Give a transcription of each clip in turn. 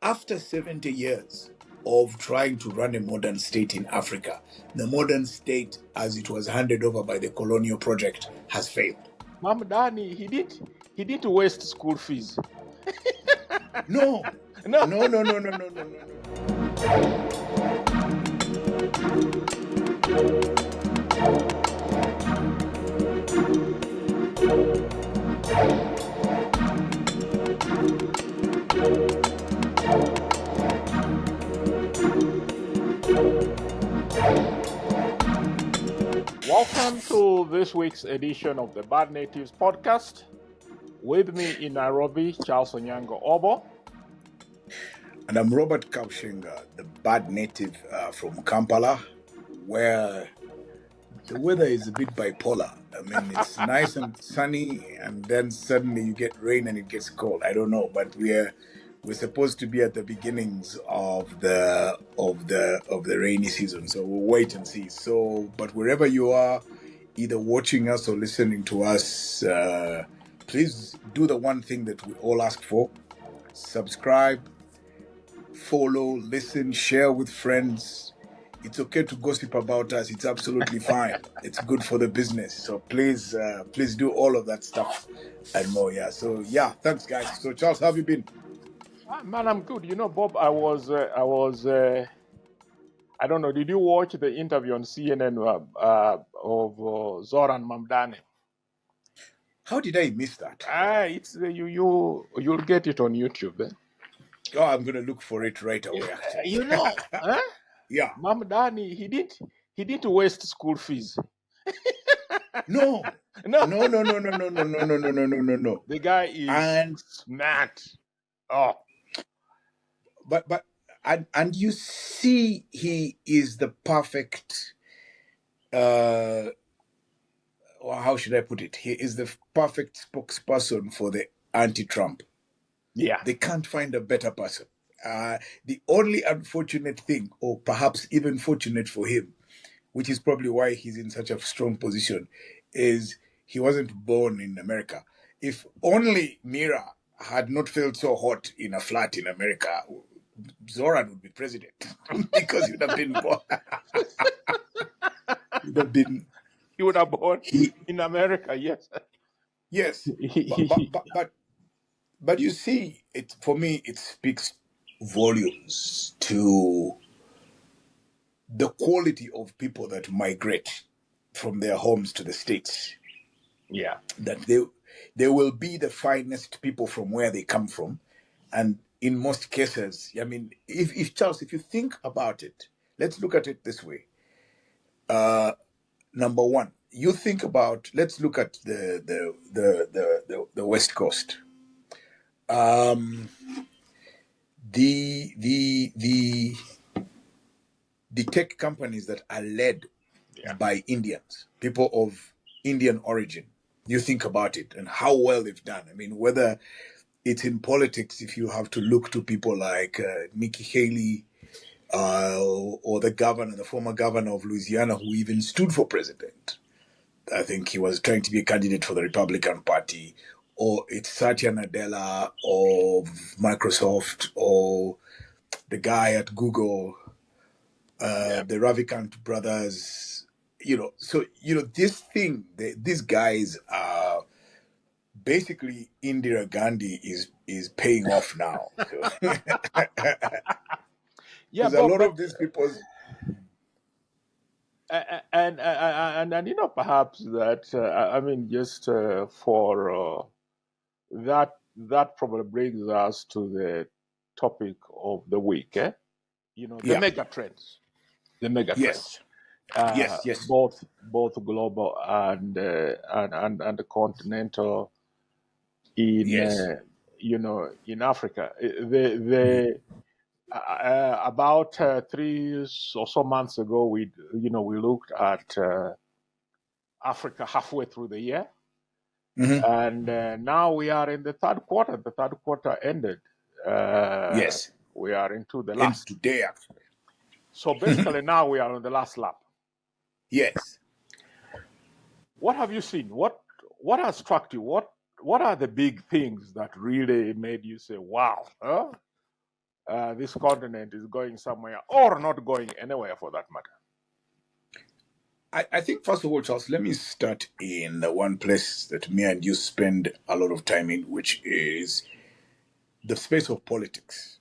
After 70 years of trying to run a modern state in Africa, the modern state, as it was handed over by the colonial project, has failed. Mamdani, he didn't waste school fees. No, No. no, no, no, no, no, no, no, no. Welcome to this week's edition of the Bad Natives podcast. With me in Nairobi, Charles Onyango Obo. And I'm Robert Kapshinga, the bad native from Kampala, where the weather is a bit bipolar. I mean, it's nice and sunny, and then suddenly you get rain and it gets cold. I don't know, but we're supposed to be at the beginnings of the rainy season, so we'll wait and see. So, but wherever you are, either watching us or listening to us, please do the one thing that we all ask for: subscribe, follow, listen, share with friends. It's okay to gossip about us. It's absolutely fine. It's good for the business. So please do all of that stuff and more. Yeah. So yeah, thanks guys. So Charles, how have you been? Man, I'm good. You know, Bob, I was I don't know, did you watch the interview on CNN of Zoran Mamdani? How did I miss that? It's you'll get it on YouTube. Eh? Oh, I'm gonna look for it right away. Actually. You know, huh? Yeah. Mamdani, he didn't waste school fees. No. No. No. No. No. No. No. No. No. No. No. No. No. No. The guy is smart. Oh. But and you see, he is the perfect. How should I put it? He is the perfect spokesperson for the anti-Trump. Yeah. They can't find a better person. The only unfortunate thing, or perhaps even fortunate for him, which is probably why he's in such a strong position, is he wasn't born in America. If only Mira had not felt so hot in a flat in America, Zoran would be president because he would have been born. He would have born in America, yes. Yes. But you see, for me, it speaks volumes to the quality of people that migrate from their homes to the States. Yeah. That they will be the finest people from where they come from. And in most cases, I mean, if Charles, if you think about it, let's look at it this way. Number one, you think about, let's look at the West Coast. The tech companies that are led by Indians, people of Indian origin, you think about it and how well they've done. I mean, whether it's in politics, if you have to look to people like Nikki Haley or the former governor of Louisiana, who even stood for president. I think he was trying to be a candidate for the Republican Party. Or it's Satya Nadella of Microsoft, or the guy at Google, the Ravikant brothers. So these guys are basically Indira Gandhi is paying off now. Yeah, a lot of these people. And you know, perhaps that I mean, just for that probably brings us to the topic of the week. You know, the mega trends. The mega trends. Yes. Both global and continental in in Africa. About 3 or so months ago, we looked at Africa halfway through the year, and now we are in the third quarter. The third quarter ended. Yes, we are into the last today actually. So basically, now we are on the last lap. Yes. What have you seen? What has struck you? What are the big things that really made you say, "Wow"? this continent is going somewhere or not going anywhere for that matter? I think, first of all, Charles, let me start in the one place that me and you spend a lot of time in, which is the space of politics.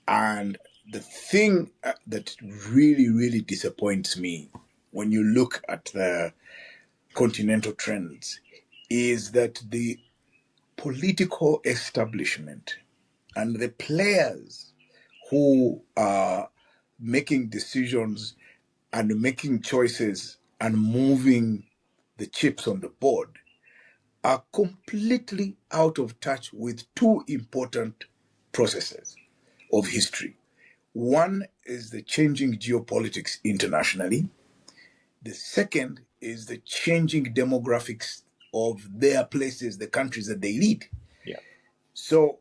And the thing that really, really disappoints me when you look at the continental trends is that the political establishment and the players who are making decisions and making choices and moving the chips on the board are completely out of touch with two important processes of history. One is the changing geopolitics internationally. The second is the changing demographics of their places, the countries that they lead. Yeah. So,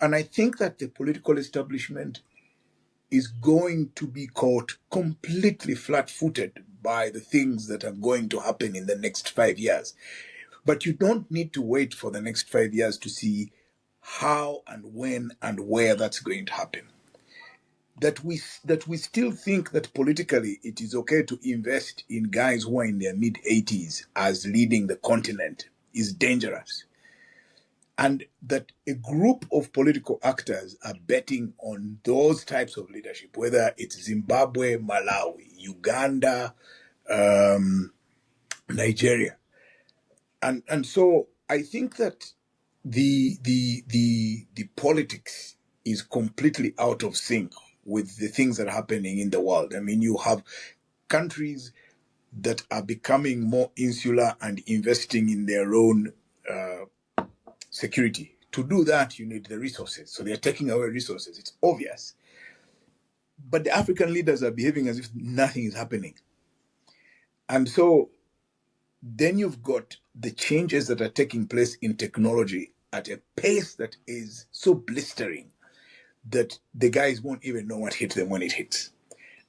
and I think that the political establishment is going to be caught completely flat-footed by the things that are going to happen in the next 5 years. But you don't need to wait for the next 5 years to see how and when and where that's going to happen. That we still think that politically it is okay to invest in guys who are in their mid-80s as leading the continent is dangerous. And that a group of political actors are betting on those types of leadership, whether it's Zimbabwe, Malawi, Uganda, Nigeria. And so I think that the politics is completely out of sync with the things that are happening in the world. I mean, you have countries that are becoming more insular and investing in their own security. To do that, you need the resources. So they're taking away resources. It's obvious. But the African leaders are behaving as if nothing is happening. And so then you've got the changes that are taking place in technology at a pace that is so blistering that the guys won't even know what hit them when it hits.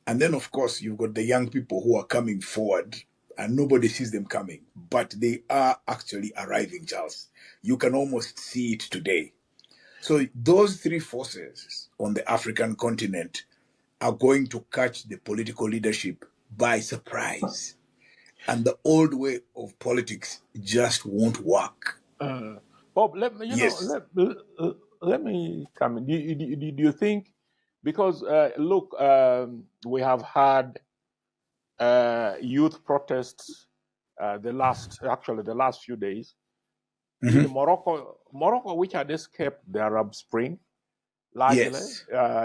And then, of course, you've got the young people who are coming forward and nobody sees them coming, but they are actually arriving, Charles. You can almost see it today. So those three forces on the African continent are going to catch the political leadership by surprise. And the old way of politics just won't work. Bob, let me, Yes. let me come in. Do you think, because look, we have had youth protests the last few days in Mm-hmm. Morocco, which had escaped the Arab Spring largely Yes.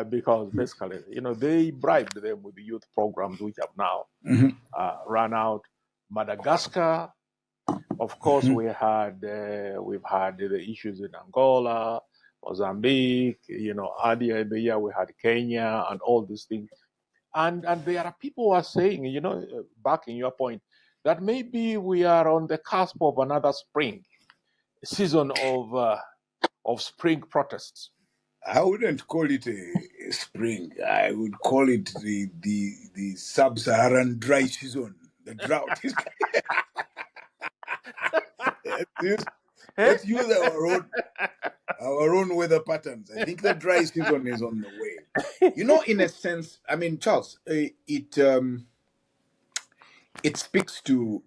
because basically, they bribed them with the youth programs which have now Mm-hmm. run out. Madagascar, of course, Mm-hmm. we've had the issues in Angola, Mozambique. Earlier in the year we had Kenya and all these things. And there are people who are saying, backing your point, that maybe we are on the cusp of another season of spring protests. I wouldn't call it a spring. I would call it the sub-Saharan dry season, the drought. Let's use our own weather patterns. I think the dry season is on the way. In a sense, I mean, Charles, it speaks to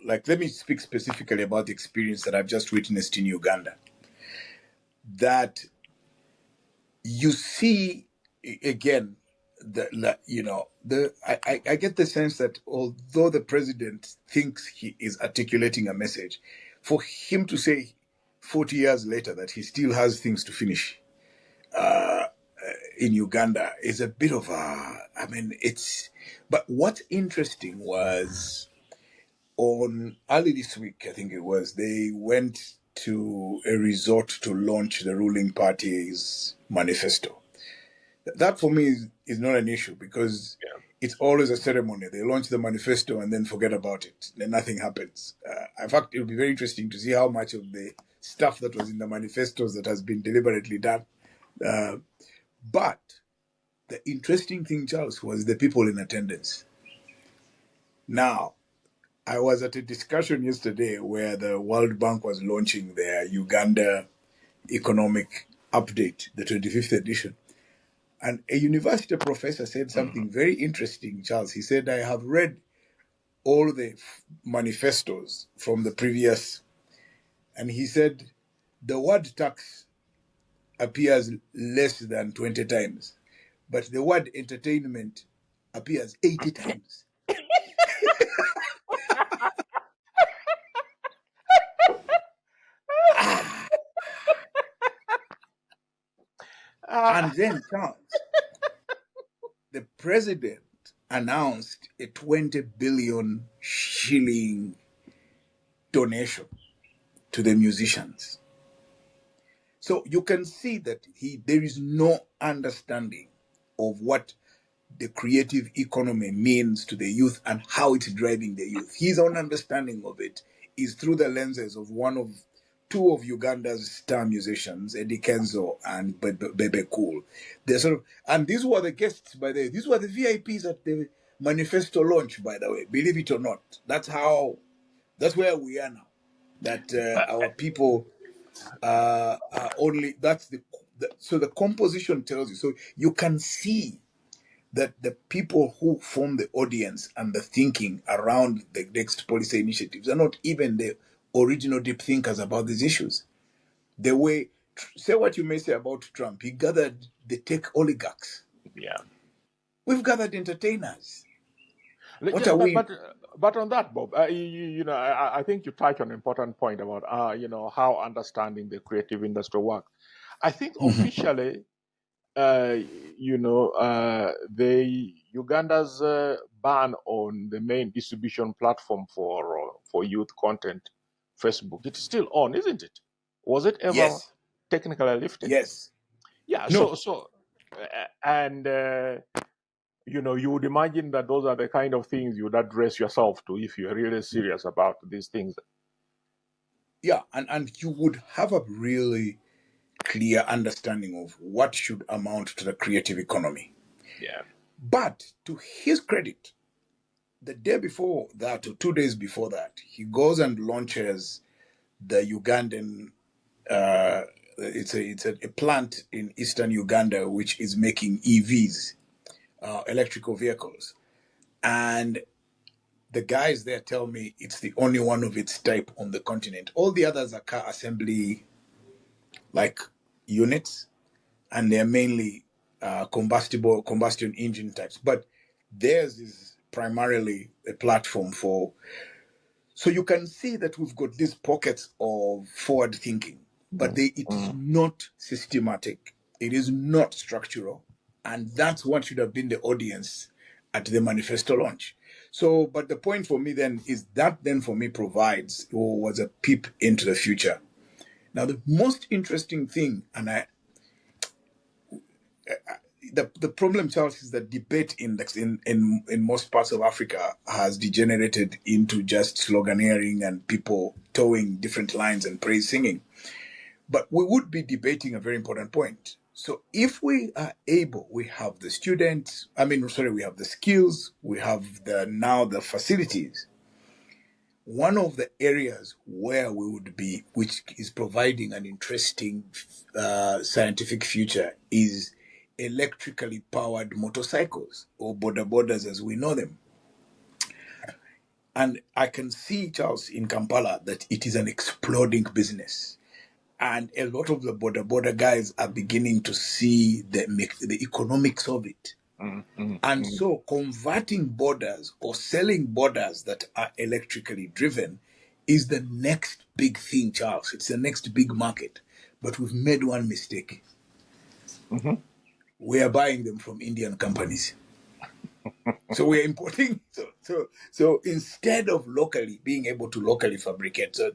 like, let me speak specifically about the experience that I've just witnessed in Uganda. That you see again, I get the sense that although the president thinks he is articulating a message, for him to say 40 years later that he still has things to finish in Uganda is a bit of but what's interesting was on early this week, I think it was, they went to a resort to launch the ruling party's manifesto. That for me is not an issue because it's always a ceremony. They launch the manifesto and then forget about it. Then nothing happens. In fact, it will be very interesting to see how much of the stuff that was in the manifestos that has been deliberately done. But the interesting thing, Charles, was the people in attendance. Now, I was at a discussion yesterday where the World Bank was launching their Uganda economic update, the 25th edition. And a university professor said Mm. something very interesting, Charles. He said, I have read all the manifestos from the previous, and he said, the word tax appears less than 20 times, but the word entertainment appears 80 times. Ah. And then, Charles, the president announced a 20 billion shilling donation to the musicians. So you can see that there is no understanding of what the creative economy means to the youth and how it's driving the youth. His own understanding of it is through the lenses of two of Uganda's star musicians, Eddie Kenzo and Bebe Cool. They're sort of, and these were the guests, by the way. These were the VIPs at the manifesto launch, by the way. Believe it or not, that's where we are now. That our people are only. That's so the composition tells you. So you can see that the people who form the audience and the thinking around the next policy initiatives are not even the original deep thinkers about these issues. The way, say what you may say about Trump, he gathered the tech oligarchs. Yeah. We've gathered entertainers. What Yeah, are we? but on that, Bob, I think you touch on an important point about how understanding the creative industry works. I think Mhm. officially, the Uganda's ban on the main distribution platform for youth content, Facebook, it's still on, isn't it? Was it ever Yes, technically lifted? yes. Yeah. No, And you would imagine that those are the kind of things you would address yourself to if you're really serious about these things. yeah, and you would have a really clear understanding of what should amount to the creative economy. Yeah. But to his credit, the day before that, or 2 days before that, he goes and launches the Ugandan. It's a plant in eastern Uganda which is making EVs, electrical vehicles, and the guys there tell me it's the only one of its type on the continent. All the others are car assembly like units, and they're mainly combustion engine types. But theirs is primarily a platform for. So you can see that we've got these pockets of forward thinking, but it is not systematic. It is not structural. And that's what should have been the audience at the manifesto launch. So, but the point for me then is that then for me provides or was a peep into the future. Now, the most interesting thing, and the problem, Charles, is that debate index in most parts of Africa has degenerated into just sloganeering and people towing different lines and praise singing. But we would be debating a very important point. So if we are able, we have the students, we have the skills, we have the facilities. One of the areas where we would be, which is providing an interesting scientific future, is electrically powered motorcycles or border borders as we know them. And I can see, Charles, in Kampala that it is an exploding business. And a lot of the border guys are beginning to see the economics of it. And so converting borders or selling borders that are electrically driven is the next big thing, Charles. It's the next big market. But we've made one mistake. We are buying them from Indian companies. So we're importing. So instead of being able to locally fabricate, so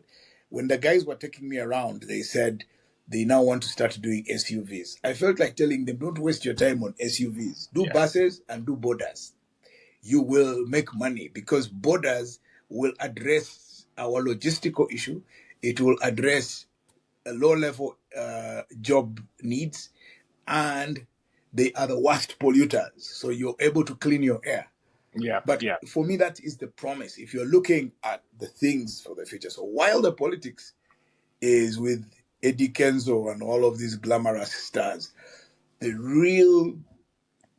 when the guys were taking me around, they said they now want to start doing SUVs. I felt like telling them, don't waste your time on SUVs. Do Yeah. buses and do borders. You will make money because borders will address our logistical issue. It will address a low-level job needs, and they are the worst polluters. So you're able to clean your air. Yeah. But Yeah. for me, that is the promise. If you're looking at the things for the future. So while the politics is with Eddie Kenzo and all of these glamorous stars. The real,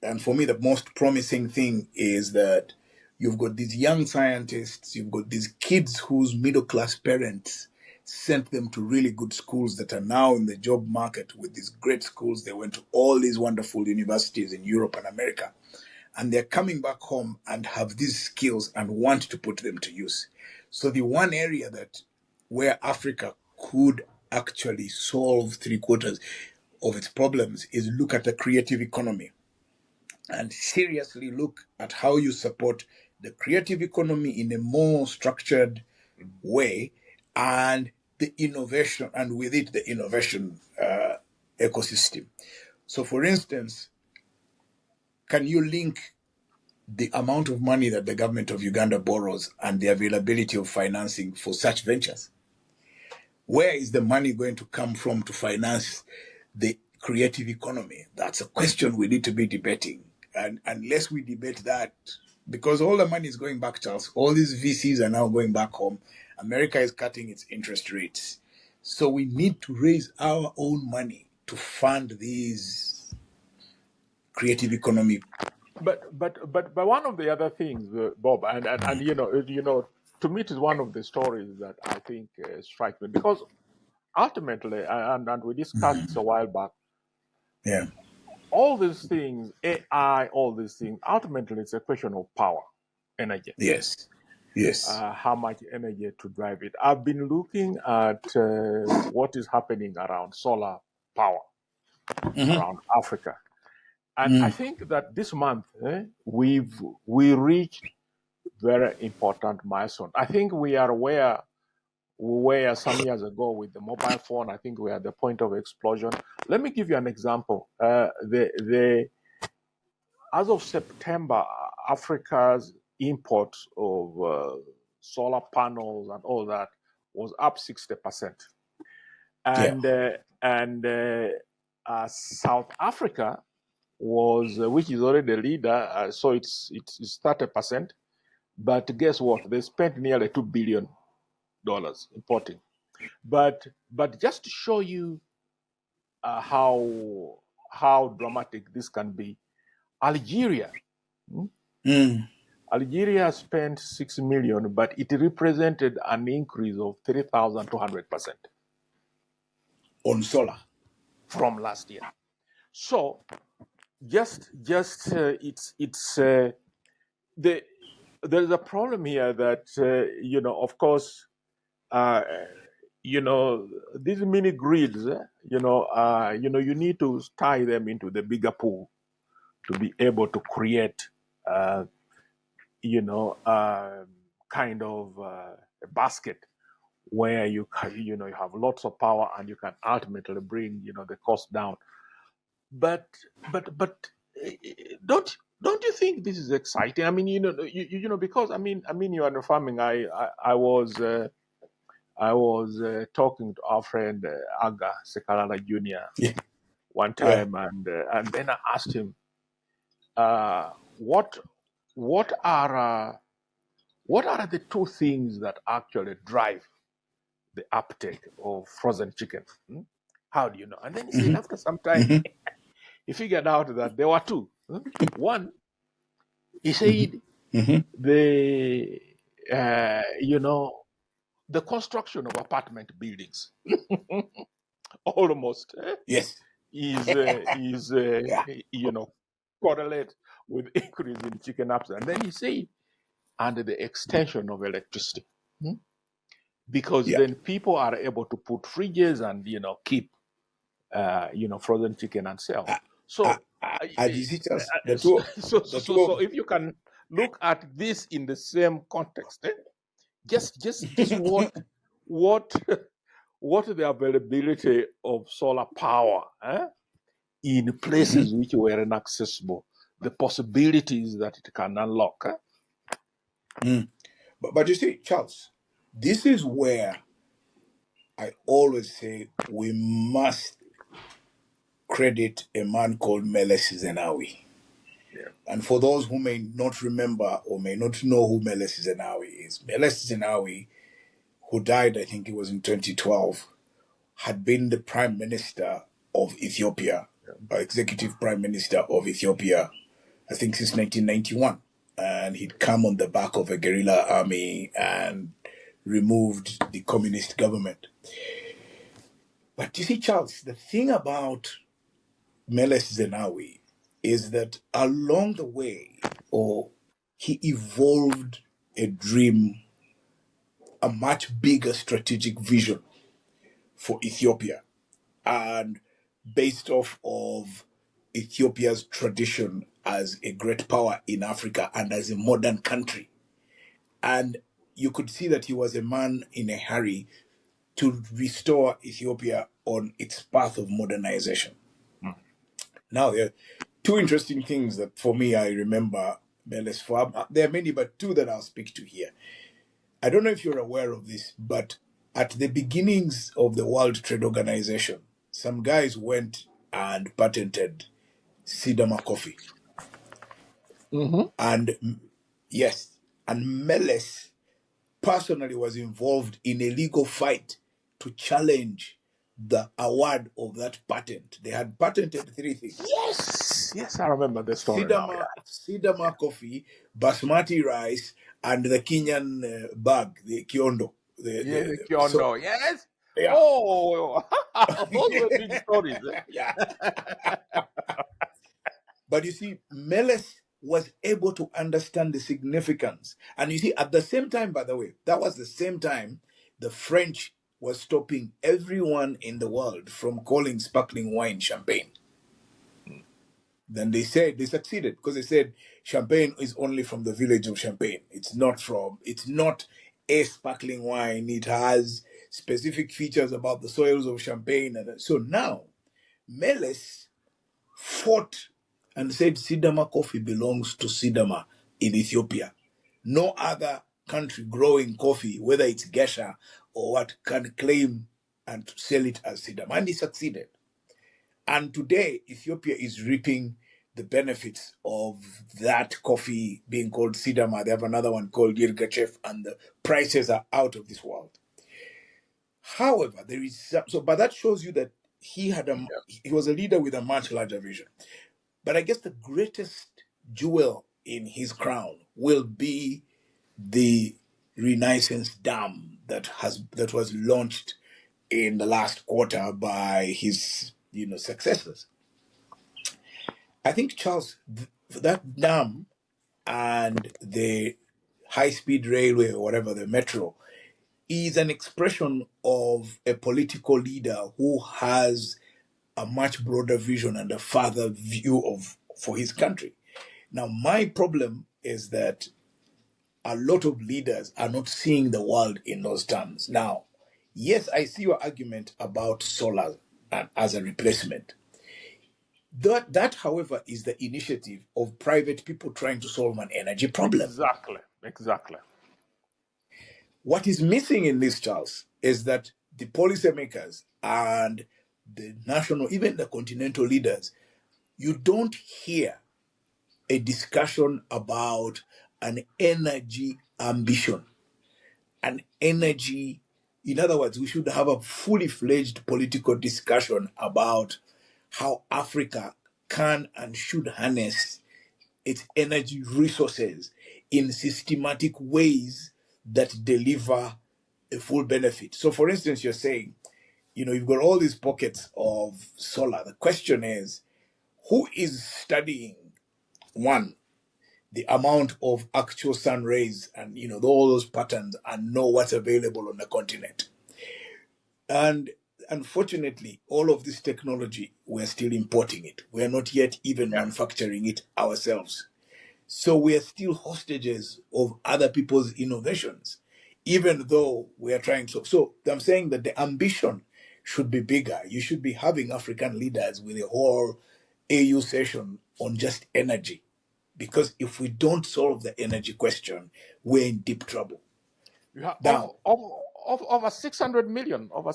and for me, the most promising thing is that you've got these young scientists, you've got these kids whose middle class parents sent them to really good schools that are now in the job market with these great schools. They went to all these wonderful universities in Europe and America. And they're coming back home and have these skills and want to put them to use. So the one area that where Africa could actually solve three-quarters of its problems is look at a creative economy and seriously look at how you support the creative economy in a more structured way, and the innovation, and with it the innovation ecosystem. So for instance, can you link the amount of money that the government of Uganda borrows and the availability of financing for such ventures? Where is the money going to come from to finance the creative economy? That's a question we need to be debating. And unless we debate that, because all the money is going back, Charles, all these VCs are now going back home. America is cutting its interest rates. So we need to raise our own money to fund these creative economy. But one of the other things, Bob, and to me, it is one of the stories that I think strike me, because ultimately, and we discussed this a while back, Yeah. all these things, AI, all these things, ultimately, it's a question of power, energy. Yes. Yes. How much energy to drive it. I've been looking at what is happening around solar power around Africa. And I think that this month we reached very important milestone. I think we are where we were some years ago with the mobile phone. I think we are at the point of explosion. Let me give you an example. As of September, Africa's imports of solar panels and all that was up 60%, and South Africa was, which is already the leader, so it's 30%. But guess what? They spent nearly $2 billion importing. But just to show you how dramatic this can be, Algeria. Algeria spent 6 million, but it represented an increase of 3,200% on solar from last year. So just it's there's a problem here that of course these mini grids you need to tie them into the bigger pool to be able to create kind of a basket where you have lots of power and you can ultimately bring the cost down. But don't you think this is exciting? I mean, because I mean, you are farming. I was talking to our friend Aga Sekalala Jr. One time, and then I asked him, what are the two things that actually drive the uptake of frozen chicken? How do you know? And then he said, after some time, he figured out that there were two. One, he said, the the construction of apartment buildings, almost yes, is correlate with increase in chicken uptake. And then he said, and the extension of electricity, because then people are able to put fridges and keep frozen chicken and sell. So if you can look at this in the same context, just what the availability of solar power in places which were inaccessible, the possibilities that it can unlock. But you see, Charles, this is where I always say we must credit a man called Meles Zenawi. Yeah. And for those who may not remember or may not know who Meles Zenawi is, Meles Zenawi, who died, I think it was in 2012, had been the prime minister of Ethiopia, executive prime minister of Ethiopia, I think since 1991. And he'd come on the back of a guerrilla army and removed the communist government. But you see, Charles, the thing about Meles Zenawi is that along the way, he evolved a dream, a much bigger strategic vision for Ethiopia, and based off of Ethiopia's tradition as a great power in Africa and as a modern country. And you could see that he was a man in a hurry to restore Ethiopia on its path of modernization. Mm. Now, there are two interesting things that for me I remember Meles for. There are many, but two that I'll speak to here. I don't know if you're aware of this, but at the beginnings of the World Trade Organization, some guys went and patented Sidama coffee. Mm-hmm. And yes, and Meles personally was involved in a legal fight to challenge the award of that patent. They had patented three things. Yes, I remember the story now. Sidama coffee, basmati rice, and the Kenyan bag, the kiondo. The Kyondo, yes. Yeah. Oh, those were big stories. Yeah. But you see, Meles was able to understand the significance. And you see, at the same time, by the way, that was the same time the French was stopping everyone in the world from calling sparkling wine champagne. Then they said they succeeded because they said champagne is only from the village of Champagne. It's not a sparkling wine. It has specific features about the soils of Champagne. And so now, Meles fought and said Sidama coffee belongs to Sidama in Ethiopia. No other country growing coffee, whether it's Gesha or what, can claim and sell it as Sidama. And he succeeded. And today, Ethiopia is reaping the benefits of that coffee being called Sidama. They have another one called Yirgachev, and the prices are out of this world. However, there is but that shows you that he was a leader with a much larger vision. But I guess the greatest jewel in his crown will be the Renaissance Dam that was launched in the last quarter by his successors. I think, Charles, that dam and the high-speed railway or whatever, the metro, is an expression of a political leader who has a much broader vision and a further view for his country. Now, my problem is that a lot of leaders are not seeing the world in those terms. Now, yes, I see your argument about solar as a replacement. That, however, is the initiative of private people trying to solve an energy problem. Exactly. What is missing in this, Charles, is that the policymakers and the national, even the continental leaders, you don't hear a discussion about an energy ambition, an energy. In other words, we should have a fully fledged political discussion about how Africa can and should harness its energy resources in systematic ways that deliver a full benefit. So, for instance, you're saying, you've got all these pockets of solar. The question is, who is studying, one, the amount of actual sun rays and, all those patterns, and know what's available on the continent? And unfortunately, all of this technology, we're still importing it. We're not yet even manufacturing it ourselves. So we're still hostages of other people's innovations, even though we are trying to. So I'm saying that the ambition should be bigger. You should be having African leaders with a whole AU session on just energy. Because if we don't solve the energy question, we're in deep trouble. Now, over 600 million of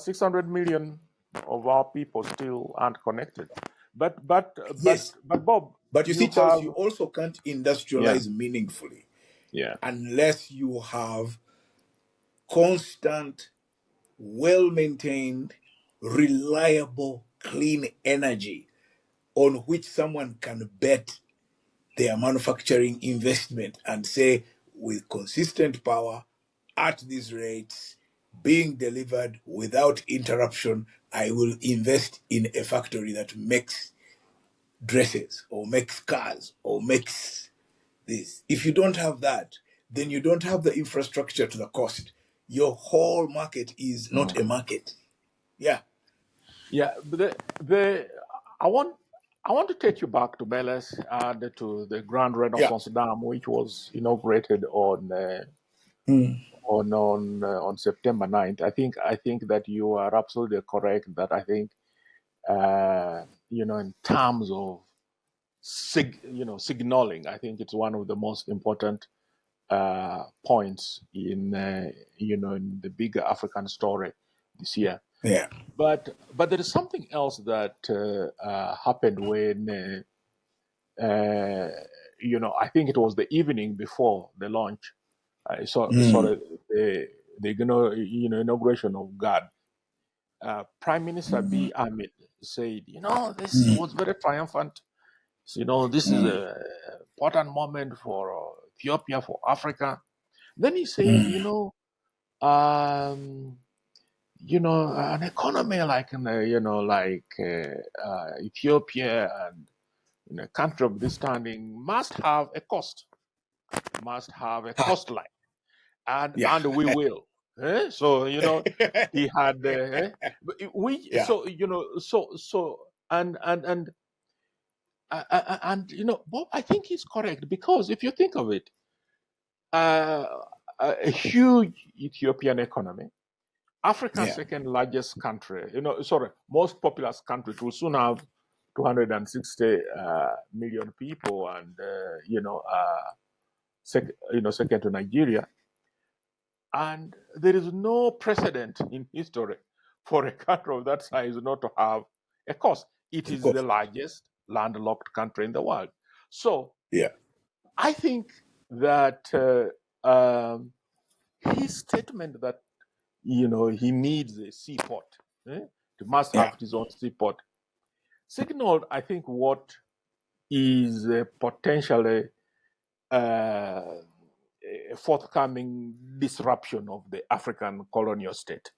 our people still aren't connected. But yes, Bob. But you see, Charles, you also can't industrialize meaningfully unless you have constant, well-maintained, reliable, clean energy on which someone can bet their manufacturing investment and say, with consistent power at these rates being delivered without interruption, I will invest in a factory that makes dresses or makes cars or makes this. If you don't have that, then you don't have the infrastructure to the cost. Your whole market is not a market. Yeah. Yeah, but I want to take you back to Beles and to the Grand Yeah. Renaissance Dam, which was inaugurated Mm. on September 9th. I think that you are absolutely correct. That I think in terms of signaling, I think it's one of the most important points in the bigger African story this year. Yeah. But there is something else that happened when I think it was the evening before the launch. Mm. The inauguration of God. Prime Minister Mm. B. Ahmed said, this Mm. was very triumphant. This is Mm. a important moment for Ethiopia, for Africa. Then he said, Mm. um, an economy like Ethiopia and a country of this standing must have a cost, must have a Ha. coastline, and Yeah. we will. So he had we Yeah. so and Bob, I think he's correct, because if you think of it, uh, a huge Ethiopian economy, Africa's Yeah. second largest country, most populous country, it will soon have 260 million people, and second to Nigeria. And there is no precedent in history for a country of that size not to have a coast. It Of is the course. largest landlocked country in the world. So Yeah. I think that his statement that he needs a seaport, he must Yeah. have his own seaport, signaled, I think, what is potentially a forthcoming disruption of the African colonial state.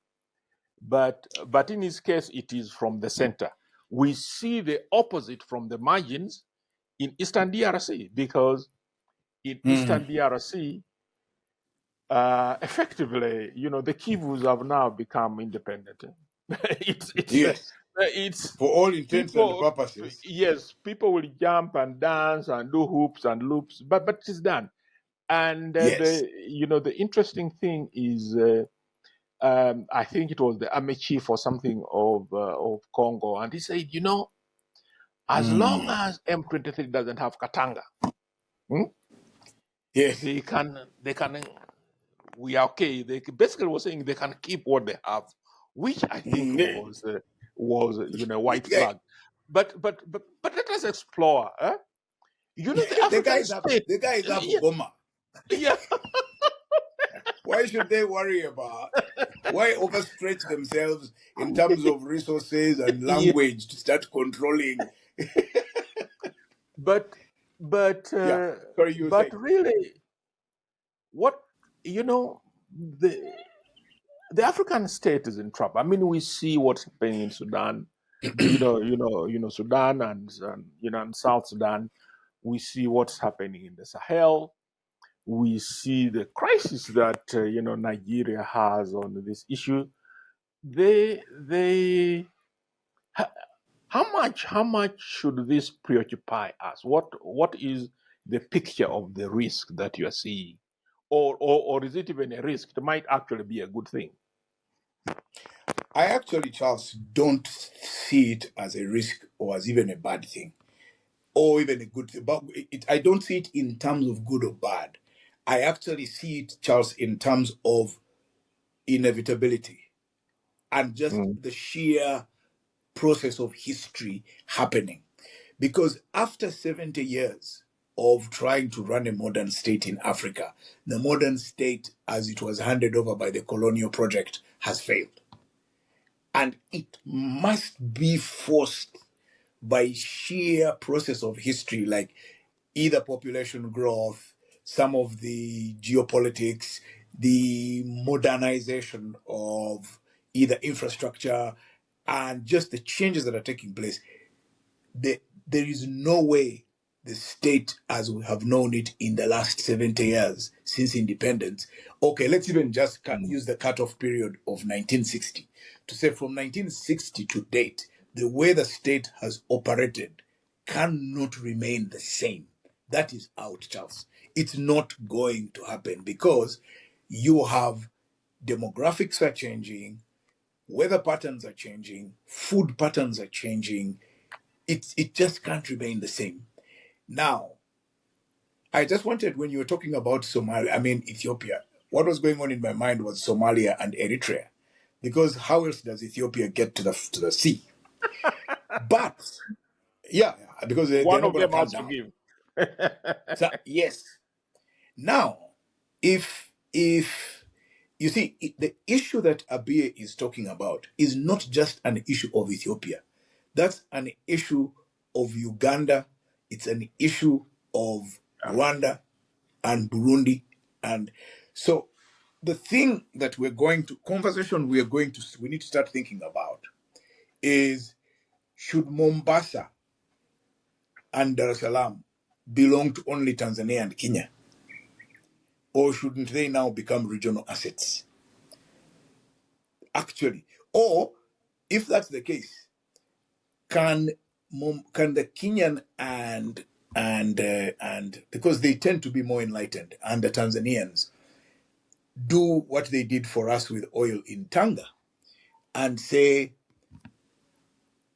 But in his case, it is from the center. We see the opposite from the margins in Eastern DRC, because in Mm. Eastern DRC, effectively, the Kivus have now become independent. Yes. It's For all intents and people. purposes. Yes, people will jump and dance and do hoops and loops, but it's done. And Yes. the interesting thing is, I think it was the army chief or something of Congo, and he said, as long Mm. as M23 doesn't have Katanga, hmm, Yes. they can we are okay. They basically was saying they can keep what they have, which I think Mm. was white Yeah. flag. But let us explore. The The African guys have state. the guys have Yeah, Goma. yeah. Why should they worry about? Why overstretch themselves in terms of resources and Yeah. language to start controlling? But but Yeah. uh, Sorry, you were but saying. really, what the the African state is in trouble. I mean, we see what's happening in Sudan. Sudan and South Sudan. We see what's happening in the Sahel. We see the crisis that Nigeria has on this issue. They how much should this preoccupy us? What is the picture of the risk that you are seeing, or is it even a risk? It might actually be a good thing. I actually, Charles, don't see it as a risk or as even a bad thing or even a good thing. But I don't see it in terms of good or bad. I actually see it, Charles, in terms of inevitability and just Mm. the sheer process of history happening. Because after 70 years of trying to run a modern state in Africa, the modern state, as it was handed over by the colonial project, has failed. And it must be forced by sheer process of history, like either population growth, some of the geopolitics, the modernization of either infrastructure, and just the changes that are taking place. There is no way the state as we have known it in the last 70 years since independence. Okay, let's even just use the cutoff period of 1960 to say from 1960 to date, the way the state has operated cannot remain the same. That is out, Charles. It's not going to happen because you have demographics are changing, weather patterns are changing, food patterns are changing. It just can't remain the same. Now, I just wanted, when you were talking about Somalia, I mean Ethiopia, what was going on in my mind was Somalia and Eritrea, because how else does Ethiopia get to the sea? But yeah, because they're One not of going to them come has to down. give. So yes. Now, if you see the issue that Abiy is talking about is not just an issue of Ethiopia. That's an issue of Uganda. It's an issue of Rwanda and Burundi. And so the thing that we need to start thinking about is, should Mombasa and Dar es Salaam belong to only Tanzania and Kenya? Or shouldn't they now become regional assets? Actually. Or if that's the case, can the Kenyan and because they tend to be more enlightened, and the Tanzanians do what they did for us with oil in Tanga and say,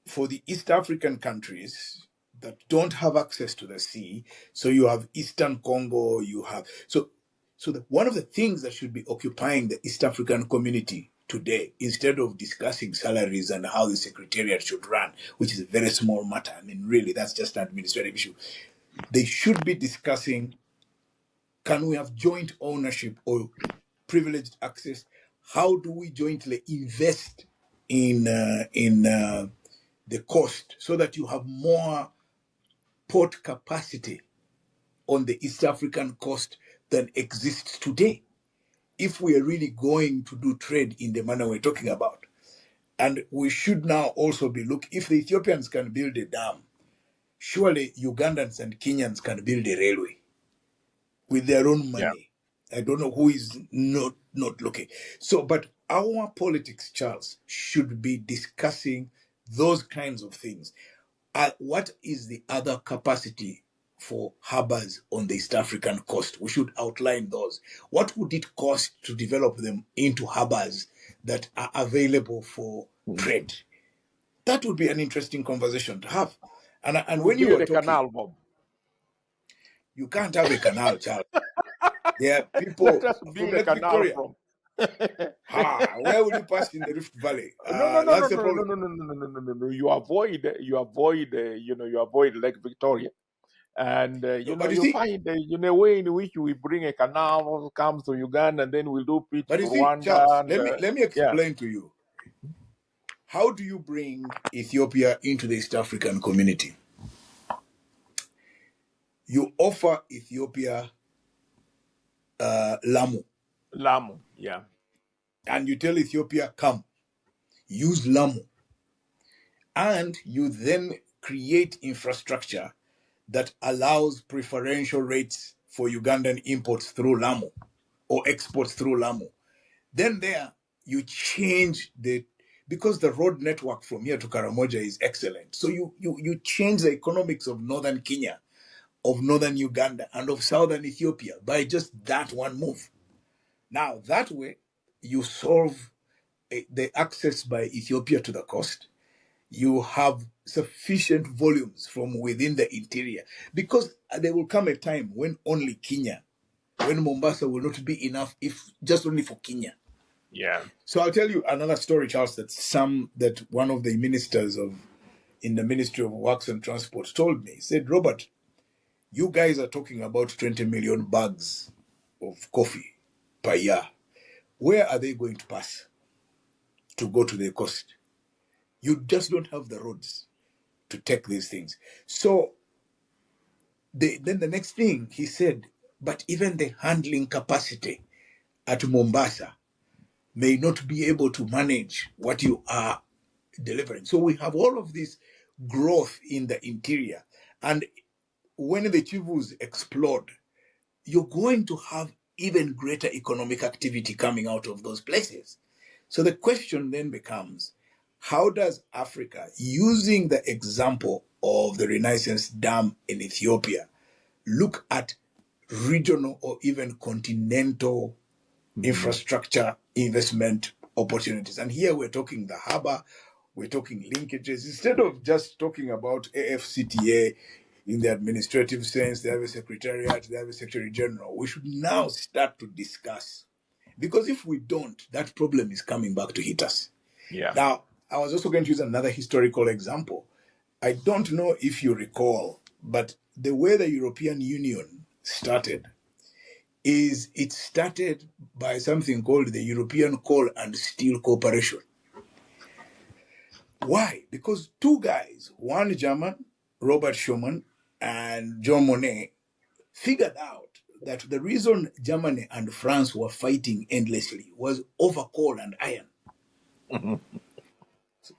for the East African countries that don't have access to the sea, so you have Eastern Congo, you have one of the things that should be occupying the East African community today, instead of discussing salaries and how the secretariat should run, which is a very small matter, I mean, really, that's just an administrative issue. They should be discussing, can we have joint ownership or privileged access? How do we jointly invest in the coast so that you have more port capacity on the East African coast than exists today, if we are really going to do trade in the manner we're talking about? And we should now also be if the Ethiopians can build a dam, surely Ugandans and Kenyans can build a railway with their own Yeah. money. I don't know who is not looking. So, but our politics, Charles, should be discussing those kinds of things. What is the other capacity for harbors on the East African coast? We should outline those. What would it cost to develop them into harbors that are available for trade? That would be an interesting conversation to have. And We when you build were a talking, canal, Bob. you can't have a canal, Charles. There are Let people us from build a Lake canal Victoria. from. Where will you pass in the Rift Valley? No, no, no, no, That's the no, no, problem. no, no, no, no, no, no, no. You avoid Lake Victoria, and No, but you you see, find a way in which we bring a canal comes to Uganda, and then we'll do it to Charles, Rwanda, and let me yeah, explain to you. How do you bring Ethiopia into the East African community? You offer Ethiopia Lamu, Lamu, yeah, and you tell Ethiopia, come, use Lamu. And you then create infrastructure that allows preferential rates for Ugandan imports through Lamu or exports through Lamu. Then there, you change because the road network from here to Karamoja is excellent. So you change the economics of northern Kenya, of northern Uganda, and of southern Ethiopia by just that one move. Now, that way, you solve the access by Ethiopia to the coast. You have sufficient volumes from within the interior, because there will come a time when only Kenya, when Mombasa will not be enough, if just only for Kenya. yeah. So I'll tell you another story, Charles, that one of the ministers in the Ministry of Works and Transport told me. He said, Robert, you guys are talking about 20 million bags of coffee per year. Where are they going to pass to go to the coast? You just don't have the roads to take these things. So then the next thing he said, but even the handling capacity at Mombasa may not be able to manage what you are delivering. So we have all of this growth in the interior. And when the chivus explode, you're going to have even greater economic activity coming out of those places. So the question then becomes, how does Africa, using the example of the Renaissance Dam in Ethiopia, look at regional or even continental infrastructure investment opportunities? And here we're talking the harbor, we're talking linkages. Instead of just talking about AFCTA in the administrative sense, they have a secretariat, they have a secretary general, we should now start to discuss. Because if we don't, that problem is coming back to hit us. Yeah. Now, I was also going to use another historical example. I don't know if you recall, but the way the European Union started is it started by something called the European Coal and Steel Corporation. Why? Because two guys, one German, Robert Schuman, and John Monnet, figured out that the reason Germany and France were fighting endlessly was over coal and iron.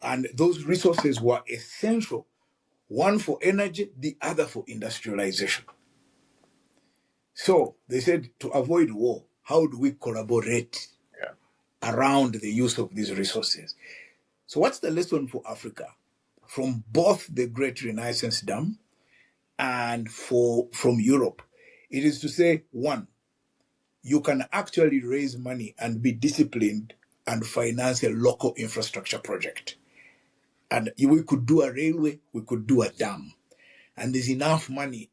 And those resources were essential, one for energy, the other for industrialization. So they said, to avoid war, how do we collaborate around the use of these resources? So what's the lesson for Africa from both the Great Renaissance Dam and from Europe? It is to say, one, you can actually raise money and be disciplined and finance a local infrastructure project. And we could do a railway, we could do a dam. And there's enough money,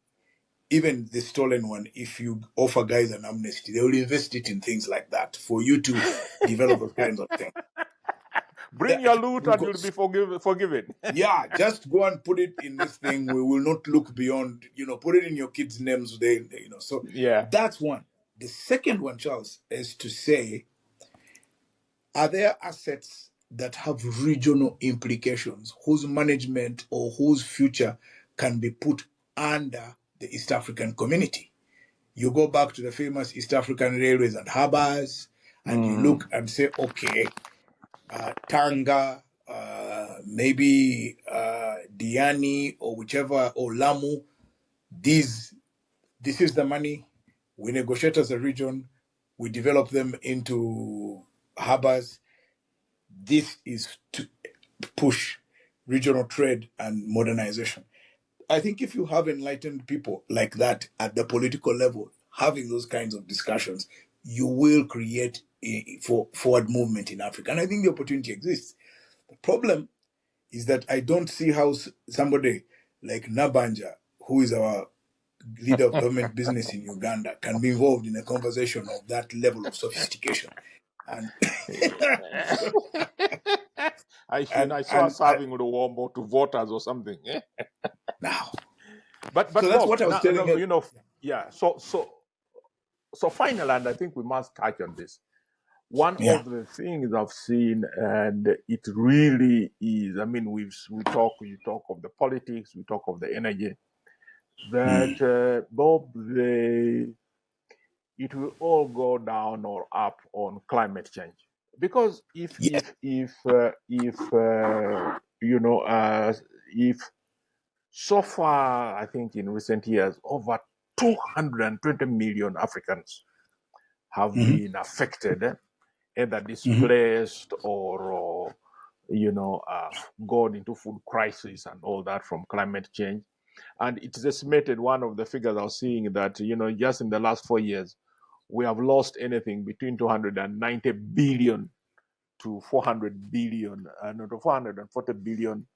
even the stolen one, if you offer guys an amnesty, they will invest it in things like that for you to develop those kinds of things. Bring your loot and you'll be forgiven. Yeah, just go and put it in this thing. We will not look beyond, put it in your kids' names. So Yeah. that's one. The second one, Charles, is to say, are there assets that have regional implications whose management or whose future can be put under the East African community? You go back to the famous East African railways and harbors, and you look and say, okay, Tanga, maybe Diani or whichever, or Lamu, this is the money. We negotiate as a region, we develop them into harbors. This is to push regional trade and modernization. I think if you have enlightened people like that at the political level, having those kinds of discussions, you will create for forward movement in Africa. And I think the opportunity exists. The problem is that I don't see how somebody like Nabanja, who is our leader of government business in Uganda, can be involved in a conversation of that level of sophistication. And I saw us having Luombo to voters or something. Now, but so that's Bob, what I was telling you. Yeah. So finally, and I think we must touch on this. One of the things I've seen, and it really is, I mean, you talk of the politics, we talk of the energy, that Bob, it will all go down or up on climate change. Because if so far, I think in recent years, over 220 million Africans have been affected, either displaced or gone into food crisis and all that from climate change. And it is estimated, one of the figures I was seeing, that just in the last 4 years, we have lost anything between 290 billion to 400 billion, to 440 billion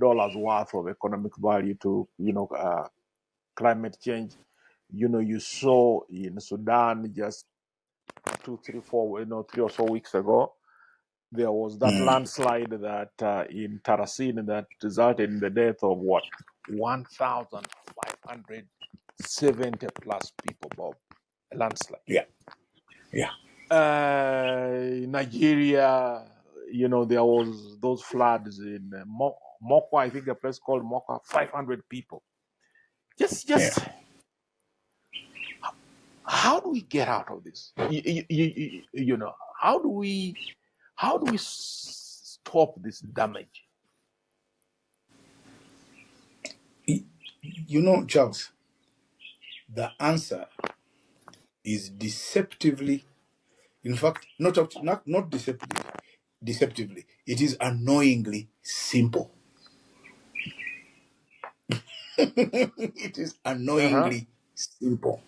dollars worth of economic value to climate change. You saw in Sudan just 3 or so weeks ago, there was that landslide that in Tarasin that resulted in the death of 1,570 plus people, Bob. Landslide. Yeah. Nigeria, there was those floods in Mokwa, I think a place called Mokwa, 500 people. Just, Yeah. just how do we get out of this? How do we stop this damage? Charles, the answer is deceptively, in fact, not deceptively, it is annoyingly simple. It is Uh-huh. annoyingly simple.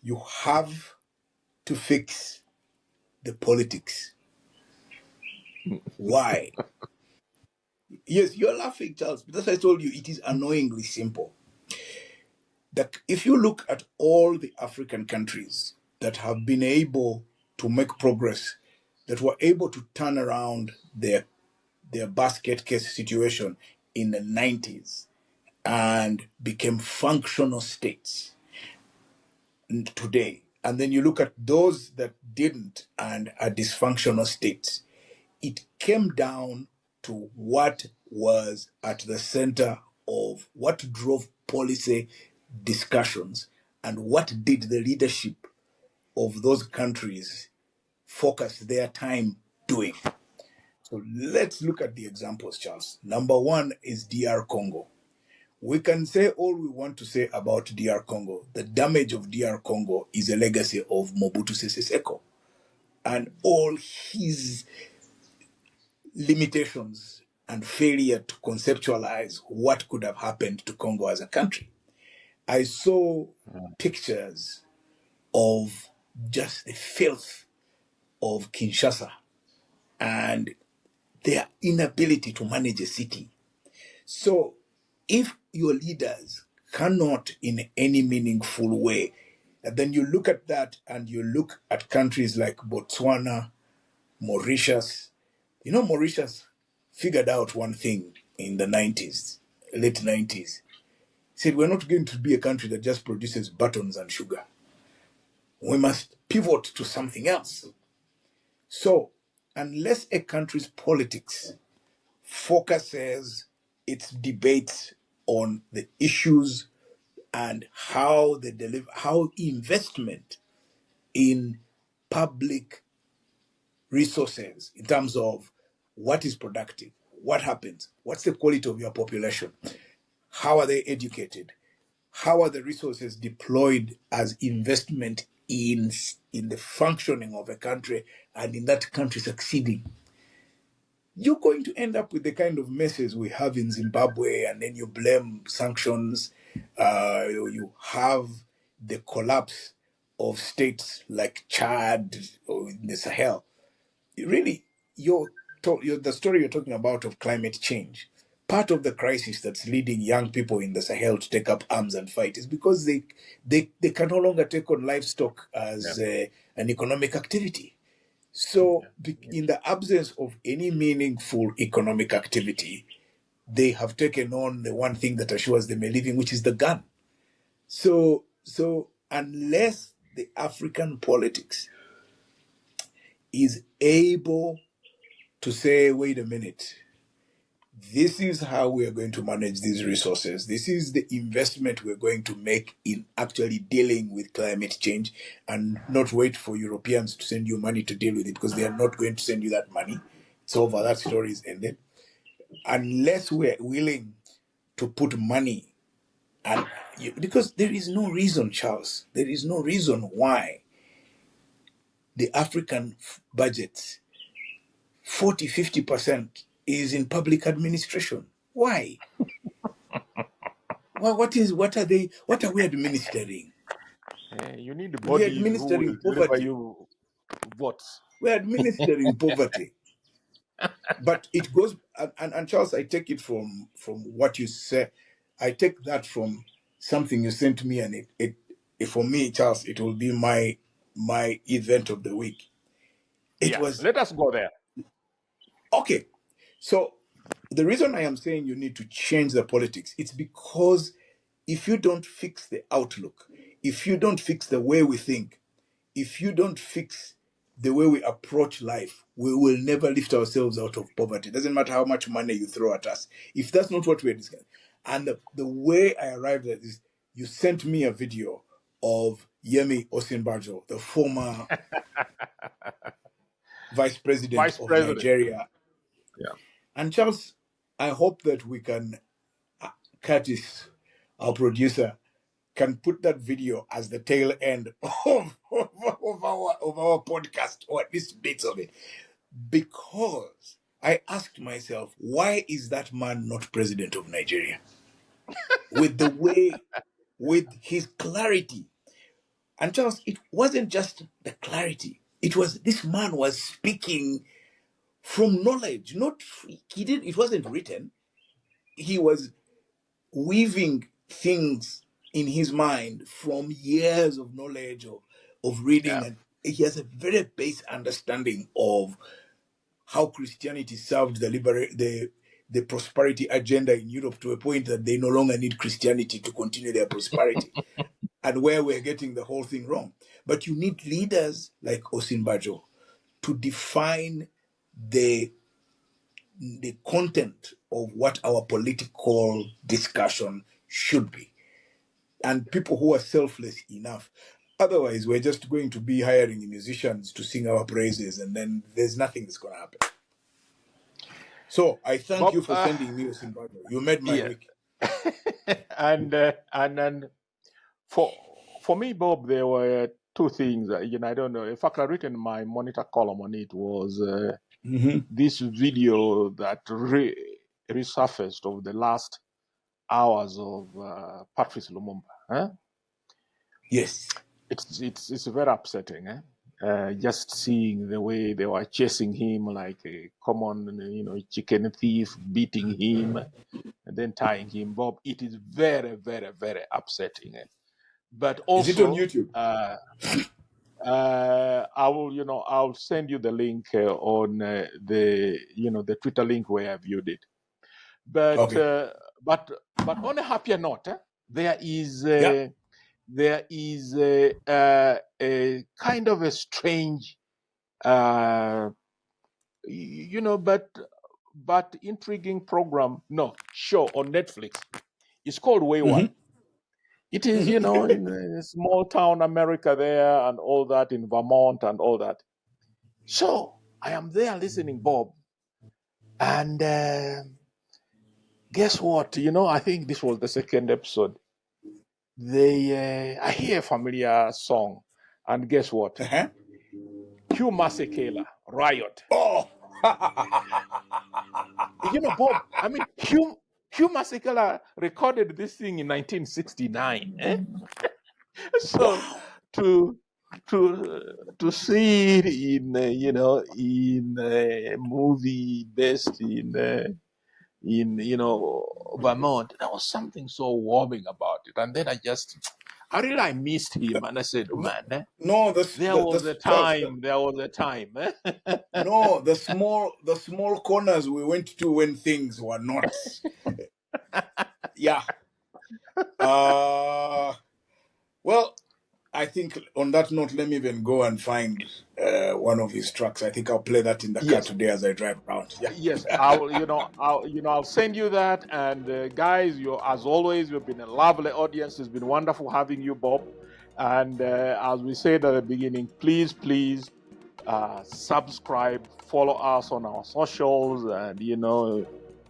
You have to fix the politics. Why? Yes, you're laughing, Charles, because I told you it is annoyingly simple. That if you look at all the African countries that have been able to make progress, that were able to turn around their basket case situation in the 90s and became functional states today, and then you look at those that didn't and are dysfunctional states, it came down to what was at the center of what drove policy discussions and what did the leadership of those countries focus their time doing. So let's look at the examples, Charles. Number one is DR Congo. We can say all we want to say about DR Congo. The damage of DR Congo is a legacy of Mobutu Sese Seko and all his limitations and failure to conceptualize what could have happened to Congo as a country. I saw pictures of just the filth of Kinshasa and their inability to manage a city. So, if your leaders cannot, in any meaningful way, and then you look at that and you look at countries like Botswana, Mauritius. Mauritius figured out one thing in the 90s, late 90s. Said, we're not going to be a country that just produces buttons and sugar. We must pivot to something else. So, unless a country's politics focuses its debates on the issues and how they deliver, how investment in public resources in terms of what is productive, what happens, what's the quality of your population, how are they educated, how are the resources deployed as investment in the functioning of a country and in that country succeeding, you're going to end up with the kind of messes we have in Zimbabwe, and then you blame sanctions. You have the collapse of states like Chad or in the Sahel. Really, the story you're talking about of climate change, part of the crisis that's leading young people in the Sahel to take up arms and fight is because they can no longer take on livestock Yeah. as an economic activity. So, in the absence of any meaningful economic activity, they have taken on the one thing that assures them a living, which is the gun. So unless the African politics is able to say, wait a minute, this is how we are going to manage these resources. This is the investment we're going to make in actually dealing with climate change, and not wait for Europeans to send you money to deal with it, because they are not going to send you that money. It's over. That story is ended. Unless we're willing to put money, and because there is no reason, Charles, there is no reason why the African budgets 40-50% is in public administration. Why? Well, what are we administering? You need We're bodies who will administering deliver poverty. you votes. We're administering poverty. But it goes, and Charles, I take it from what you said. I take that from something you sent me, and it for me, Charles, it will be my event of the week. It Yeah, was let us go there. okay. So the reason I am saying you need to change the politics, it's because if you don't fix the outlook, if you don't fix the way we think, if you don't fix the way we approach life, we will never lift ourselves out of poverty. It doesn't matter how much money you throw at us. If that's not what we're discussing. And the way I arrived at this, you sent me a video of Yemi Osinbajo, the former vice president Vice of President. Nigeria. Yeah. And Charles, I hope that we can, Curtis, our producer, can put that video as the tail end of our podcast, or at least bits of it. Because I asked myself, why is that man not president of Nigeria? With his clarity. And Charles, it wasn't just the clarity. It was, this man was speaking from knowledge, it wasn't written. He was weaving things in his mind from years of knowledge of reading, Yeah. and he has a very base understanding of how Christianity served the prosperity agenda in Europe to a point that they no longer need Christianity to continue their prosperity, and where we're getting the whole thing wrong. But you need leaders like Osinbajo to define the content of what our political discussion should be, and people who are selfless enough. Otherwise, we're just going to be hiring musicians to sing our praises, and then there's nothing that's going to happen. So I thank Bob, you for sending me Osinbajo. You made my yeah. week. And then for me, Bob, there were two things. I don't know. In fact, I written my Monitor column on it was this video that resurfaced over the last hours of Patrice Lumumba. Huh? Yes. It's very upsetting. Just seeing the way they were chasing him like a common, chicken thief, beating him, and then tying him. Bob, it is very, very, very upsetting. But also, is it on YouTube? I'll send you the link on the Twitter link where I viewed it. But Okay. but on a happier note, there is a kind of a strange, but intriguing show on Netflix. It's called Wayward. Mm-hmm. It is, in a small town America there and all that, in Vermont and all that. So I am there listening, Bob, and guess what? I think this was the second episode. I hear a familiar song, and guess what? Q Masekela, Riot. Oh. Bob, I mean, Q Masekela recorded this thing in 1969. So Wow. to see it in in a movie based in Vermont, there was something so warming about it. And then I missed him, and I said, oh, man, there was a time. No, the small corners we went to when things were not. Yeah. Well, I think on that note, let me even go and find one of his tracks. I think I'll play that in the car today as I drive around. Yeah. Yes, I'll send you that. And guys, as always, you've been a lovely audience. It's been wonderful having you, Bob. And as we said at the beginning, please subscribe, follow us on our socials, and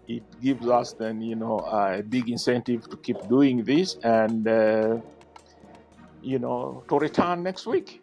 it gives us then a big incentive to keep doing this, and to return next week.